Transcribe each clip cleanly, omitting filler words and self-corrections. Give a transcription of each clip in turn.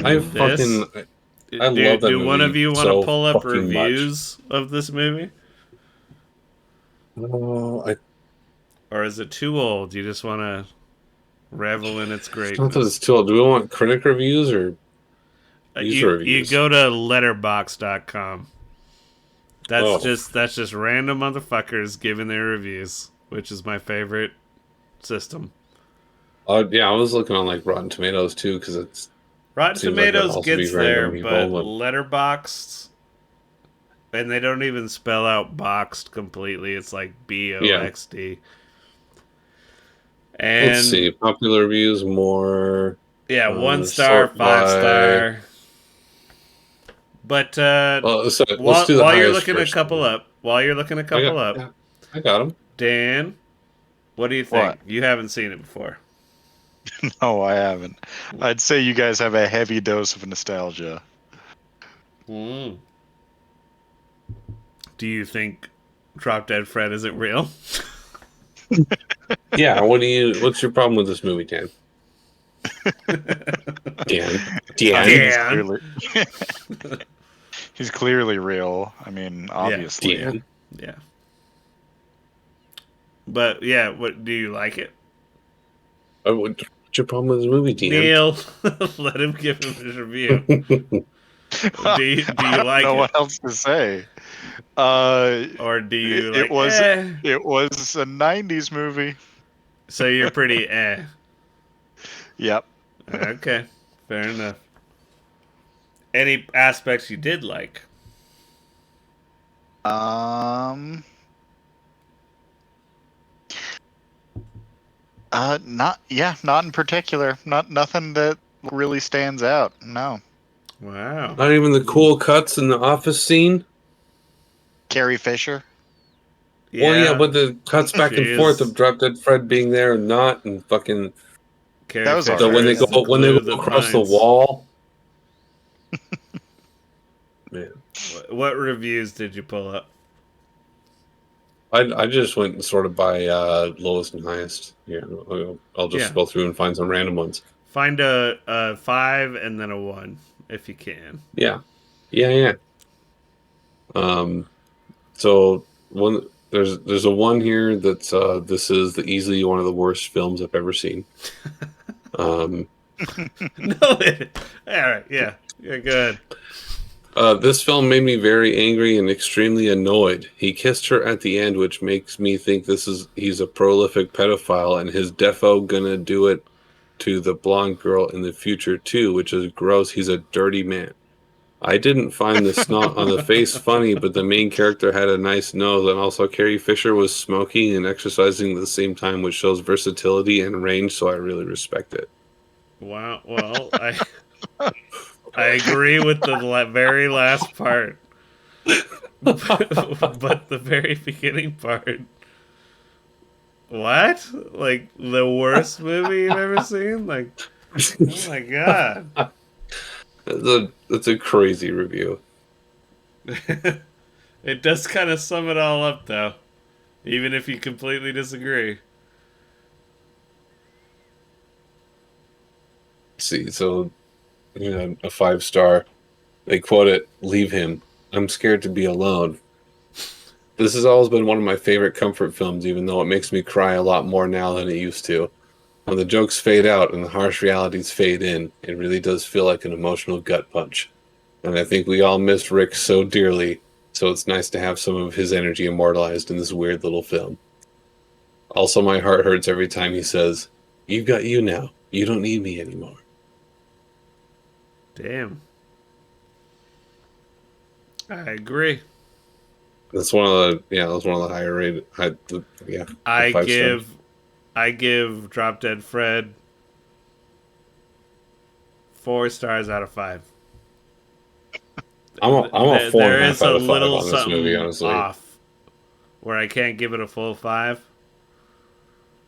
I This? fucking I love that Do movie one of you want to so pull up fucking much. reviews of this movie? I Or is it too old? You just want to revel in its it's not that it's greatness? too old. Do we want critic reviews or user You reviews? go to letterbox.com. Oh, That's just random motherfuckers giving their reviews, which is my favorite system. yeah, I was looking on like Rotten Tomatoes too because it Rotten seems like that'd Tomatoes also be gets there, random but people. But Letterboxd, and they don't even spell out boxed completely. It's like yeah, BOXD. let's And see. Popular reviews more. yeah, 1 star, Sort 5 star. by. But So let's do the while you're highest looking a first. couple up, Yeah, I got them. Dan, what do you think? What? You haven't seen it before. No, I haven't. I'd say you guys have a heavy dose of nostalgia. Mm. Do you think Drop Dead Fred isn't real? Yeah, what's your problem with this movie, Dan? Dan. I mean, Dan. he's clearly real. I mean, obviously. Dan. Yeah. But yeah, what do you like it? What's your problem with this movie, Dan? Neal, let him give him his review. Do you I don't like know it? what else to say. Or do you it like was eh? it was a '90s movie. So you're pretty eh. Yep. Okay, fair enough. Any aspects you did like? Not not in particular. Nothing that really stands out. No. Wow. Not even the cool cuts in the office scene? Carrie Fisher. Yeah. Well, yeah, but the cuts back and She forth is- of Drop Dead Fred being there and not, and fucking Carrie That was Fisher so alright. is the when they glue go that across the binds. wall. Man, What reviews did you pull up? I just went sort of by lowest and highest. Yeah, I'll just Yeah. go through and find some random ones. Find a 5 and then a 1 if you can. Yeah. So there's a one here that's this is easily one of the worst films I've ever seen. No. All right. Yeah. Yeah. Good. This film made me very angry and extremely annoyed. He kissed her at the end, which makes me think he's a prolific pedophile, and his defo gonna do it to the blonde girl in the future too, which is gross. He's a dirty man. I didn't find the snot on the face funny, but the main character had a nice nose, and also Carrie Fisher was smoking and exercising at the same time, which shows versatility and range, so I really respect it. Wow. Well, I agree with the very last part, but the very beginning part. What? Like the worst movie you've ever seen? Like, oh my god! It's a crazy review. It does kind of sum it all up, though, even if you completely disagree. See, so a 5-star. They quote it, "Leave him. I'm scared to be alone." This has always been one of my favorite comfort films, even though it makes me cry a lot more now than it used to. When the jokes fade out and the harsh realities fade in, it really does feel like an emotional gut punch. And I think we all missed Rik so dearly, so it's nice to have some of his energy immortalized in this weird little film. Also, my heart hurts every time he says, "You've got you now. You don't need me anymore." Damn. I agree. That's one of the higher rated. I give Drop Dead Fred 4 stars out of 5. I'm a 4.5 There is out a of 5 little on this something movie, honestly. off where I can't give it a full 5.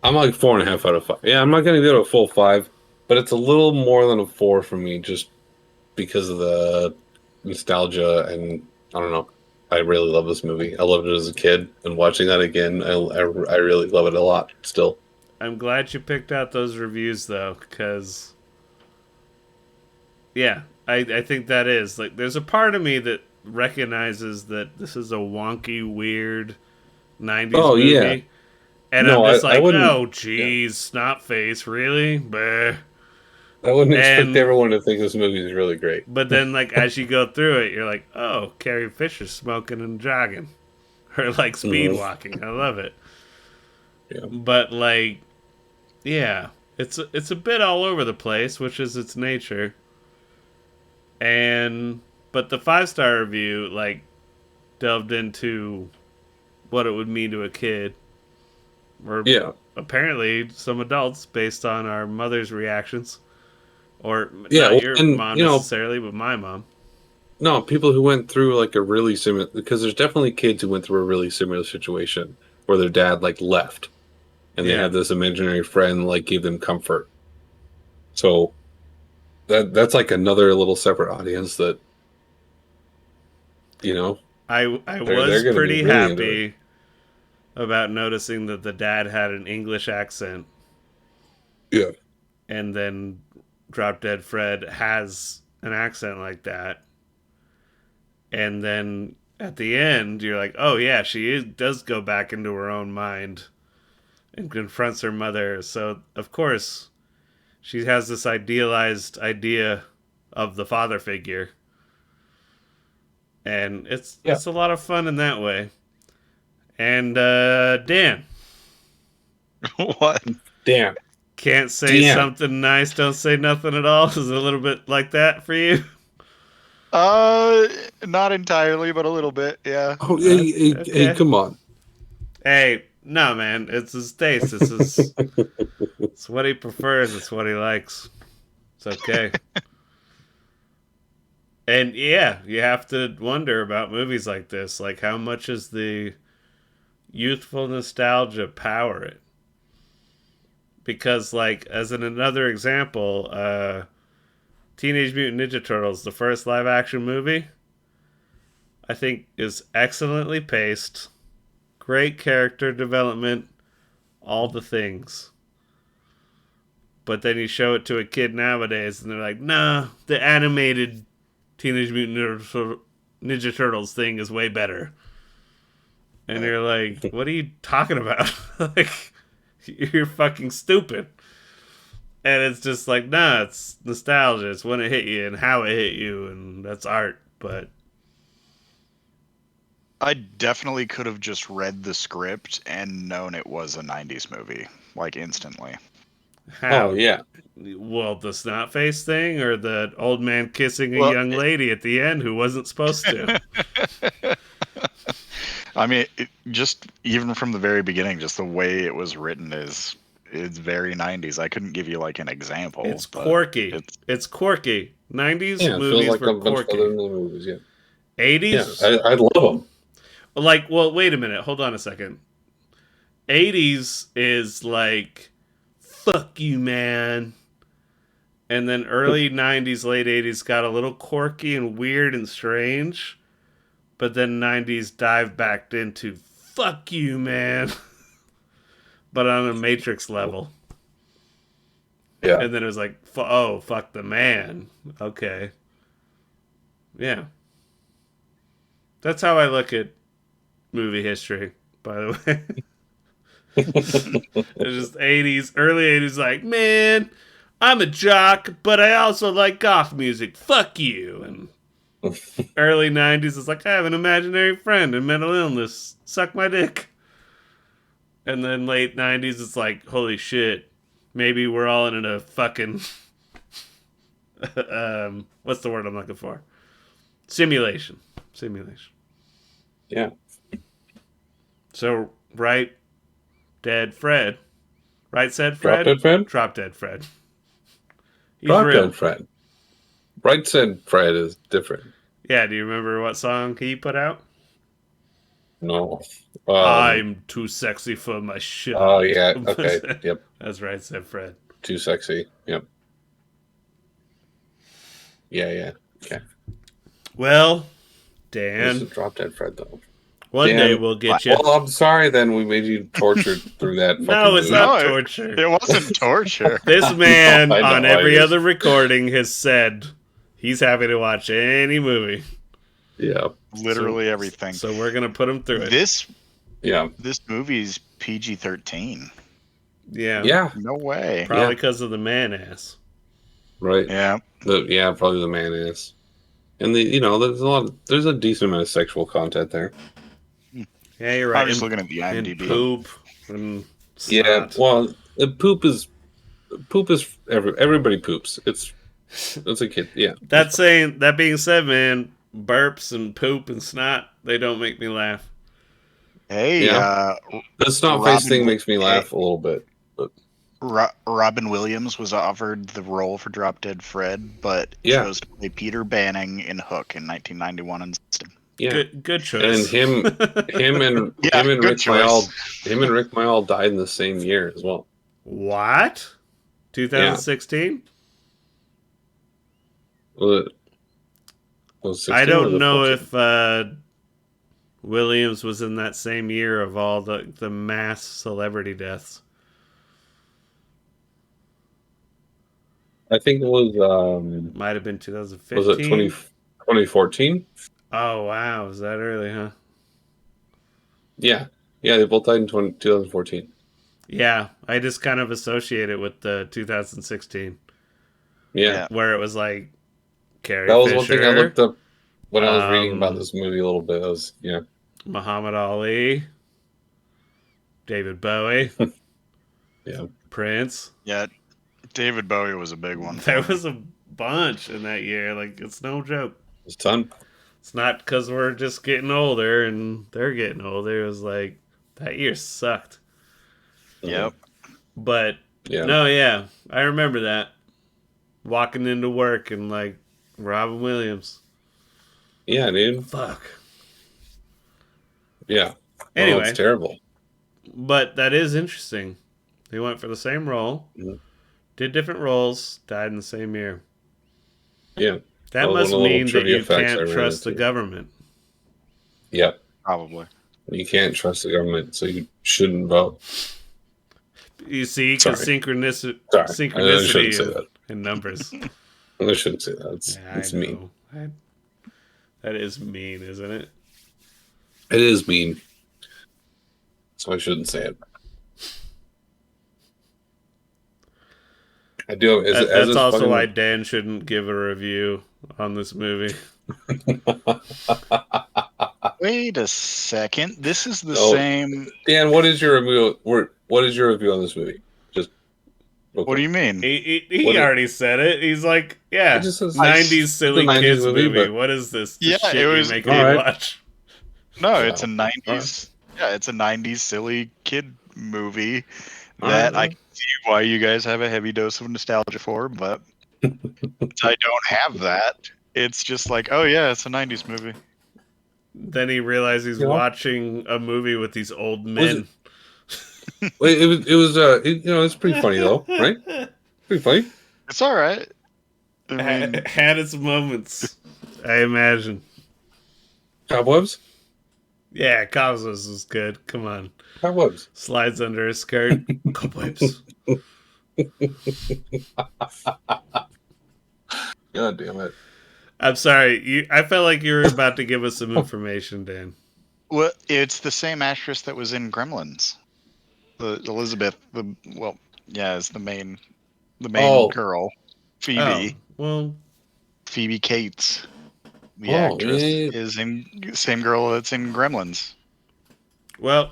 I'm like 4.5 out of 5. Yeah, I'm not gonna give it a full 5, but it's a little more than a 4 for me, just because of the nostalgia, and I don't know. I really love this movie. I loved it as a kid, and watching that again, I really love it a lot still. I'm glad you picked out those reviews though, because yeah, I think that is like there's a part of me that recognizes that this is a wonky, weird '90s Oh yeah, movie, and I'm no, just I like, wouldn't. oh, Yeah, geez, snot face, really? Bleh. I wouldn't expect And everyone to think this movie is really great. but then, like as you go through it, you're like, oh, Carrie Fisher smoking and jogging, or like speed Hmm. walking. I love it. Yeah, But like, yeah, it's a bit all over the place, which is its nature. And but the 5-star review like delved into what it would mean to a kid, or yeah, apparently some adults, based on our mother's reactions, or yeah. not Well, your and mom necessarily, but my mom. no, people who went through like a really similar, because there's definitely kids who went through a really similar situation where their dad like left and they Yeah, had this imaginary friend like give them comfort. So that's like another little separate audience that you know I they're was going to be pretty really into it. happy about noticing that the dad had an English accent, Yeah, and then Drop Dead Fred has an accent like that, and then at the end you're like, oh yeah, does go back into her own mind and confronts her mother. So of course she has this idealized idea of the father figure, and yeah. it's a lot of fun in that way. And Dan, What? Damn, can't say damn. something nice, don't say nothing at all. Is it a little bit like that for you? Uh, Not entirely, but a little bit. Yeah. Oh, hey, Okay. come on. Hey, no, man, it's his taste. It's what he prefers. It's what he likes. It's okay. And yeah, you have to wonder about movies like this. Like, how much is the youthful nostalgia power it? Because, like, as in another example, Teenage Mutant Ninja Turtles, the first live action movie, I think is excellently paced, great character development, all the things. But then you show it to a kid nowadays, and they're like, "Nah, the animated Teenage Mutant Ninja Turtles thing is way better." And you're like, "What are you talking about? Like, you're fucking stupid." And it's just like, nah, it's nostalgia. It's when it hit you and how it hit you, and that's art. But I definitely could have just read the script and known it was a 90s movie, like instantly. Oh how? yeah. Well, the snot face thing, or the old man kissing a Well, young lady at the end who wasn't supposed to. I mean, just even from the very beginning, just the way it was written is very 90s. I couldn't give you like an example, It's but quirky. it's It's quirky. 90s Yeah, it feels movies like were a bunch of quirky. other movies. Yeah, yeah, 80s, I love them. like, well, wait a minute. Hold on a second. 80s is like, fuck you, man. And then early 90s, late 80s got a little quirky and weird and strange. But then 90s dived back into, fuck you, man. But on a Matrix level. Yeah, And then it was like, oh, fuck the man. Okay. Yeah. That's how I look at movie history, by the way. It's just 80s, early 80s, like, man, I'm a jock, but I also like goth music. Fuck you. And early 90s is like, I have an imaginary friend and mental illness. Suck my dick. And then late 90s, it's like, holy shit. Maybe we're all in a fucking. What's the word I'm looking for? Simulation. Simulation. yeah. So, right, dead Fred. Right said Drop Fred? Dead Fred. Drop dead Fred. He's Drop real. Dead Fred. Right said Fred is different. Yeah, do you remember what song he put out? No. I'm too sexy for my Oh shot. yeah. Okay. Yep. That's right, said Fred. Too sexy. Yep. Yeah. Yeah. Okay. Well, This Dan, is Drop Dead Fred though. One Dan, day we'll get you. Well, I'm sorry then we made you tortured through that. No, it's movie. not No, torture. It wasn't torture. This man I know, on every I other recording has said he's happy to watch any movie. Yeah. Literally everything. So we're gonna put him through it. This Yeah. movie's PG-13. Yeah. Yeah. No way. Probably because of the man ass. Right. Yeah. Probably the man is. And there's a decent amount of sexual content there. Yeah, you're right. I'm just looking at the And IMDb. poop and Yeah, snot. well, poop is everybody poops. It's a kid. Yeah. That being said, man, burps and poop and snot, they don't make me laugh. Hey, Yeah. The snot face Robin thing makes me laugh a little bit. But Robin Williams was offered the role for Drop Dead Fred, but Yeah. chose to play Peter Banning in Hook in 1991 instead. yeah. Good choice. And him and Yeah, him and good Rik choice. Mayall died in the same year as well. What? 2016? Was it 16 I or don't was it know 14? if Williams was in that same year of all the mass celebrity deaths. I think it was Might have been 2015. was it 2014? Oh, wow. Is that early, huh? Yeah. Yeah, they both died in 2014. Yeah, I just kind of associate it with the 2016, Yeah. where it was like Carrie That was Fisher, one thing I looked up when I was reading about Um, this movie a little bit. I was, Muhammad Ali, David Bowie, yeah. Prince. Yeah, David Bowie was a big one. There was a bunch in that year. Like, it's no joke. It's a ton. It's not because we're just getting older and they're getting older. It was like, that year sucked. Yep. But, Yeah. no, yeah. I remember that. Walking into work and, like, Robin Williams. Yeah, dude. Fuck. Yeah. Anyway. It's terrible. But that is interesting. They went for the same role, Mhm. did different roles, died in the same year. Yeah. That Well, must one of the mean little that trivia you facts I can't ran trust the into. government. Yeah. Probably. You can't trust the government, so you shouldn't vote. You see, because Sorry. synchronicity I shouldn't say in, that. in numbers. I shouldn't say that. It's I mean. know. That is mean, isn't it? It is mean. So I shouldn't say it. I do. That's also why Dan shouldn't give a review on this movie. Wait a second. This is the Oh. same. Dan, what is your review? What is your review on this movie? Just. What do you mean? He already said it. He's like, yeah, It just says- 90s silly it's a 90s kids movie, movie. but- What is this? Yeah, Shit it you're was- making me Alright. watch. No, Wow. it's a 90s. Yeah, it's a 90s silly kid movie All that right. I can see why you guys have a heavy dose of nostalgia for, but I don't have that. It's just like, oh yeah, it's a 90s movie. Then he realized he's You know? watching a movie with these old men. Wait, it's pretty funny though, right? Pretty funny. It's all right. I mean, Had its moments, I imagine. Cobwebs. Yeah, Cosmos is good. Come on. Cobwebs. Slides under his skirt. Cobwebs. God damn it. I'm sorry. I felt like you were about to give us some information, Dan. well, it's the same actress that was in Gremlins. The Elizabeth. Is the main Oh. girl, Phoebe. Oh, well, Phoebe Cates. The Oh, actress yeah. is in same girl that's in Gremlins. well.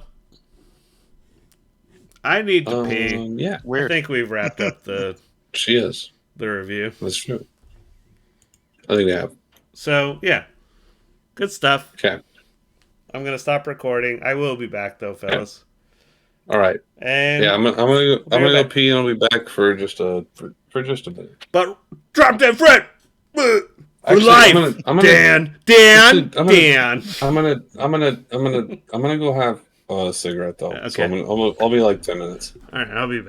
I need to pee. Yeah, I Weird. think we've wrapped up the she is. review. That's true. I think they have. So, yeah. Good stuff. Okay. I'm going to stop recording. I will be back, though, fellas. All right. And Yeah, I'm gonna right go back. pee and I'll be back for just a minute. But drop that Fred! For Actually, life! I'm gonna, Dan! Actually, I'm Dan! gonna go have a cigarette though. So Okay. I'll be like 10 minutes. Alright, I'll be back.